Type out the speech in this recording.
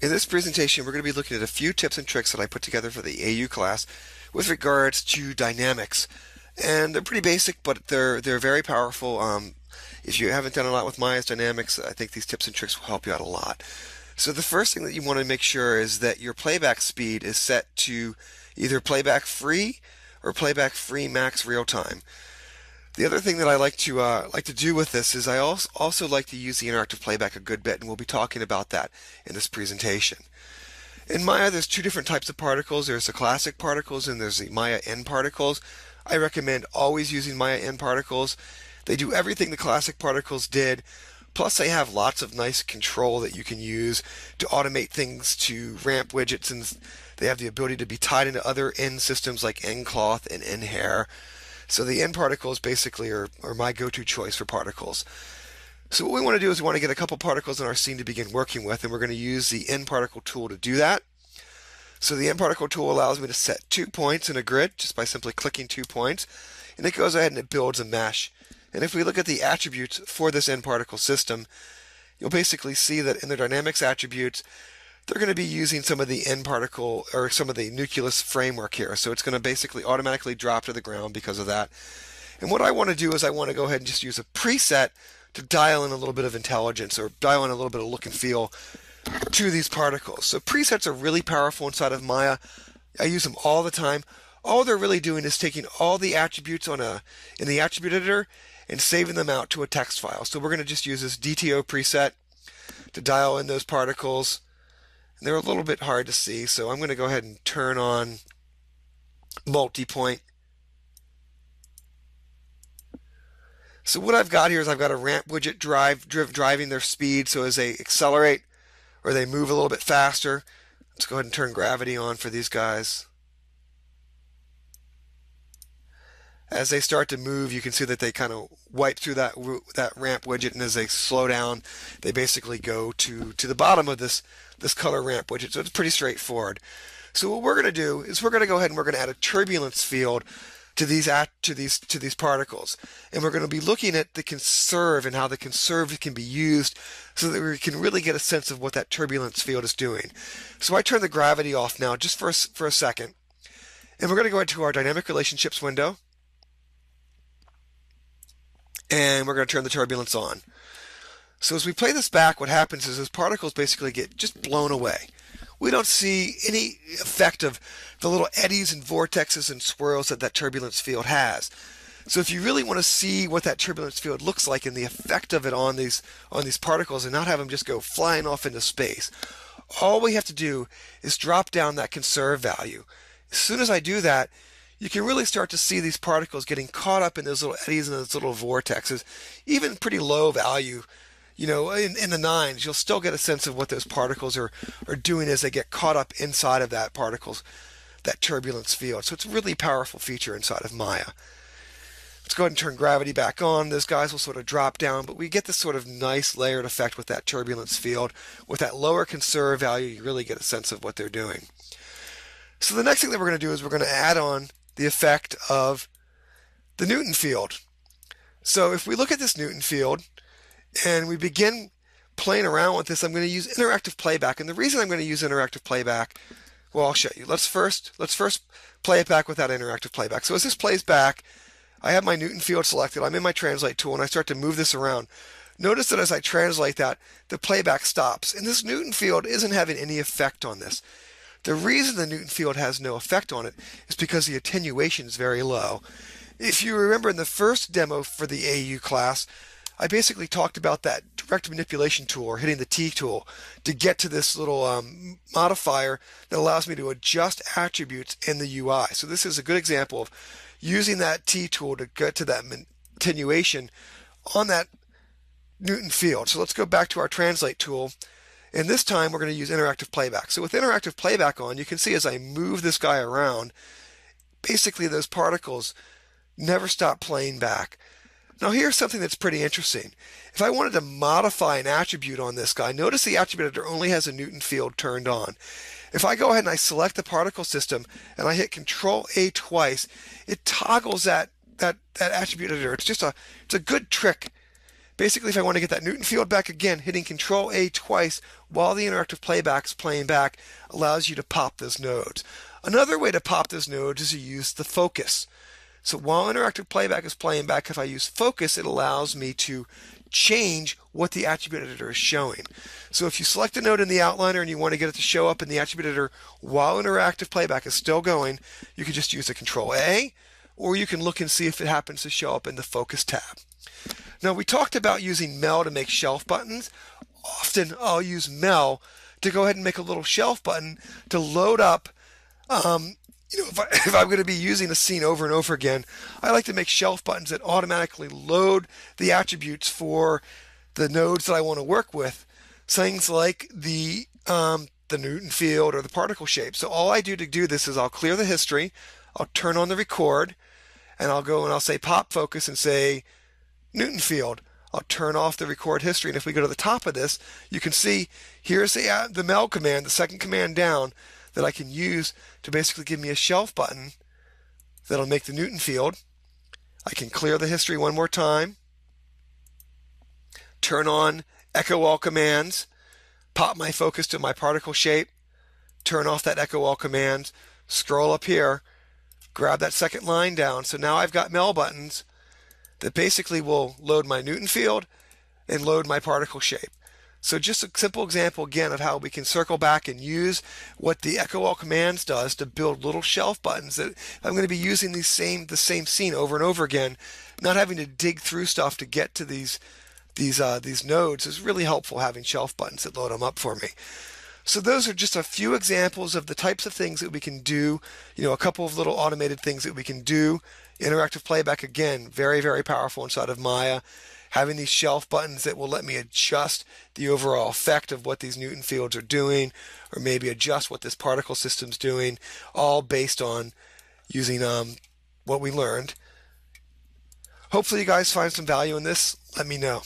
In this presentation, we're going to be looking at a few tips and tricks that I put together for the AU class with regards to dynamics. And they're pretty basic, but they're very powerful. If you haven't done a lot with Maya's dynamics, I think these tips and tricks will help you out a lot. So the first thing that you want to make sure is that your playback speed is set to either playback free or playback free max real time. The other thing that I like to do with this is I also like to use the interactive playback a good bit, and we'll be talking about that in this presentation. In Maya, there's two different types of particles. There's the classic particles and there's the Maya N particles. I recommend always using Maya N particles. They do everything the classic particles did, plus they have lots of nice control that you can use to automate things, to ramp widgets, and they have the ability to be tied into other N systems like N cloth and N hair. So the N particles basically are my go-to choice for particles. So what we want to do is we want to get a couple particles in our scene to begin working with, and we're going to use the N particle tool to do that. So the N particle tool allows me to set 2 points in a grid just by simply clicking 2 points, and it goes ahead and it builds a mesh. And if we look at the attributes for this N particle system, you'll basically see that in the dynamics attributes, they're going to be using some of the N particle or some of the nucleus framework here. So it's going to basically automatically drop to the ground because of that. And what I want to do is I want to go ahead and just use a preset to dial in a little bit of intelligence or dial in a little bit of look and feel to these particles. So presets are really powerful inside of Maya. I use them all the time. All they're really doing is taking all the attributes in the attribute editor and saving them out to a text file. So we're going to just use this DTO preset to dial in those particles. And they're a little bit hard to see, so I'm going to go ahead and turn on multi-point. So what I've got here is I've got a ramp widget driving their speed, so as they accelerate or they move a little bit faster, let's go ahead and turn gravity on for these guys. As they start to move, you can see that they kind of wipe through that ramp widget, and as they slow down, they basically go to the bottom of this color ramp widget. So it's pretty straightforward. So what we're going to do is we're going to go ahead and we're going to add a turbulence field to these particles, and we're going to be looking at the conserve and how the conserve can be used so that we can really get a sense of what that turbulence field is doing. So I turn the gravity off now just for a second, and we're going to go into our dynamic relationships window. And we're going to turn the turbulence on. So as we play this back, what happens is those particles basically get just blown away. We don't see any effect of the little eddies and vortexes and swirls that turbulence field has. So if you really want to see what that turbulence field looks like and the effect of it on these particles and not have them just go flying off into space, all we have to do is drop down that conserve value. As soon as I do that, you can really start to see these particles getting caught up in those little eddies and those little vortexes. Even pretty low value, in the 9s, you'll still get a sense of what those particles are doing as they get caught up inside of that turbulence field. So it's a really powerful feature inside of Maya. Let's go ahead and turn gravity back on. Those guys will sort of drop down, but we get this sort of nice layered effect with that turbulence field. With that lower conserve value, you really get a sense of what they're doing. So the next thing that we're going to do is we're going to add on the effect of the Newton field. So if we look at this Newton field and we begin playing around with this, I'm going to use interactive playback. And the reason I'm going to use interactive playback, well, I'll show you. Let's first play it back without interactive playback. So as this plays back, I have my Newton field selected. I'm in my translate tool and I start to move this around. Notice that as I translate that, the playback stops. And this Newton field isn't having any effect on this. The reason the Newton field has no effect on it is because the attenuation is very low. If you remember in the first demo for the AU class, I basically talked about that direct manipulation tool, or hitting the T tool, to get to this little modifier that allows me to adjust attributes in the UI. So this is a good example of using that T tool to get to that attenuation on that Newton field. So let's go back to our translate tool. And this time we're going to use interactive playback. So with interactive playback on, you can see as I move this guy around, basically those particles never stop playing back. Now here's something that's pretty interesting. If I wanted to modify an attribute on this guy, notice the attribute editor only has a Newton field turned on. If I go ahead and I select the particle system and I hit Control A twice, it toggles that attribute editor. It's a good trick Basically, if I want to get that Newton field back again, hitting Control A twice while the interactive playback is playing back allows you to pop those nodes. Another way to pop those nodes is to use the focus. So while interactive playback is playing back, if I use focus, it allows me to change what the attribute editor is showing. So if you select a node in the outliner and you want to get it to show up in the attribute editor while interactive playback is still going, you can just use a Control A, or you can look and see if it happens to show up in the focus tab. Now, we talked about using Mel to make shelf buttons. Often I'll use Mel to go ahead and make a little shelf button to load up. If I'm going to be using a scene over and over again, I like to make shelf buttons that automatically load the attributes for the nodes that I want to work with. Things like the Newton field or the particle shape. So all I do to do this is I'll clear the history, I'll turn on the record, and I'll go and I'll say pop focus and say Newton field. I'll turn off the record history, and if we go to the top of this, you can see here's the Mel command, the second command down, that I can use to basically give me a shelf button that'll make the Newton field. I can clear the history one more time, turn on echo all commands, pop my focus to my particle shape, turn off that echo all commands, scroll up here, grab that second line down. So now I've got Mel buttons that basically will load my Newton field and load my particle shape. So just a simple example again of how we can circle back and use what the echo all commands does to build little shelf buttons that I'm going to be using the same scene over and over again, not having to dig through stuff to get to these nodes is really helpful, having shelf buttons that load them up for me. So those are just a few examples of the types of things that we can do, a couple of little automated things that we can do. Interactive playback, again, very, very powerful inside of Maya. Having these shelf buttons that will let me adjust the overall effect of what these Newton fields are doing, or maybe adjust what this particle system's doing, all based on using what we learned. Hopefully you guys find some value in this. Let me know.